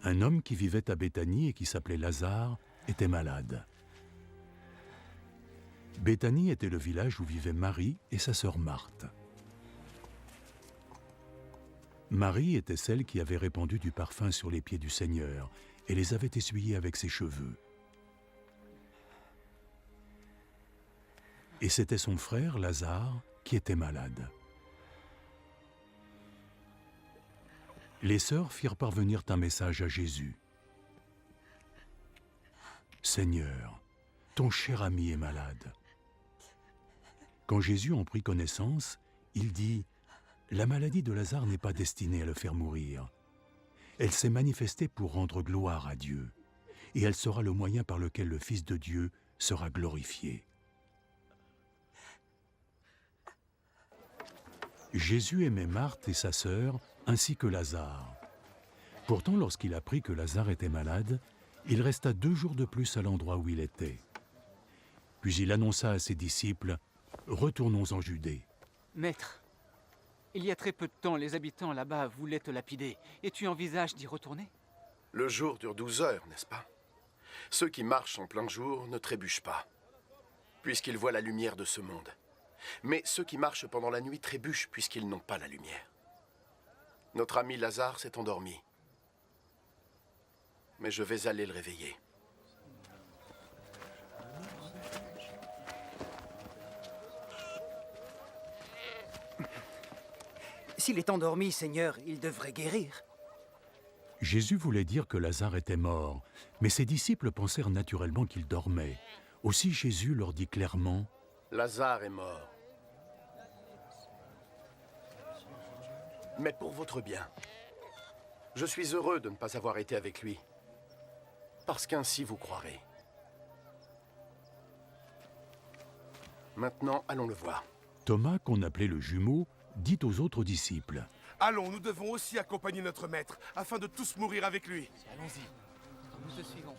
Un homme qui vivait à Béthanie et qui s'appelait Lazare était malade. Béthanie était le village où vivaient Marie et sa sœur Marthe. Marie était celle qui avait répandu du parfum sur les pieds du Seigneur et les avait essuyés avec ses cheveux. Et c'était son frère, Lazare, qui était malade. Les sœurs firent parvenir un message à Jésus. « Seigneur, ton cher ami est malade. » Quand Jésus en prit connaissance, il dit « La maladie de Lazare n'est pas destinée à le faire mourir. Elle s'est manifestée pour rendre gloire à Dieu, et elle sera le moyen par lequel le Fils de Dieu sera glorifié. » Jésus aimait Marthe et sa sœur, ainsi que Lazare. Pourtant, lorsqu'il apprit que Lazare était malade, il resta 2 jours de plus à l'endroit où il était. Puis il annonça à ses disciples « Retournons en Judée. » Maître, il y a très peu de temps, les habitants là-bas voulaient te lapider, et tu envisages d'y retourner? Le jour dure 12 heures, n'est-ce pas? Ceux qui marchent en plein jour ne trébuchent pas, puisqu'ils voient la lumière de ce monde. Mais ceux qui marchent pendant la nuit trébuchent puisqu'ils n'ont pas la lumière. Notre ami Lazare s'est endormi. Mais je vais aller le réveiller. S'il est endormi, Seigneur, il devrait guérir. Jésus voulait dire que Lazare était mort, mais ses disciples pensèrent naturellement qu'il dormait. Aussi Jésus leur dit clairement « Lazare est mort. Mais pour votre bien, je suis heureux de ne pas avoir été avec lui, parce qu'ainsi vous croirez. Maintenant, allons le voir. » Thomas, qu'on appelait le jumeau, dit aux autres disciples « Allons, nous devons aussi accompagner notre maître, afin de tous mourir avec lui. » Allons-y, nous te suivons.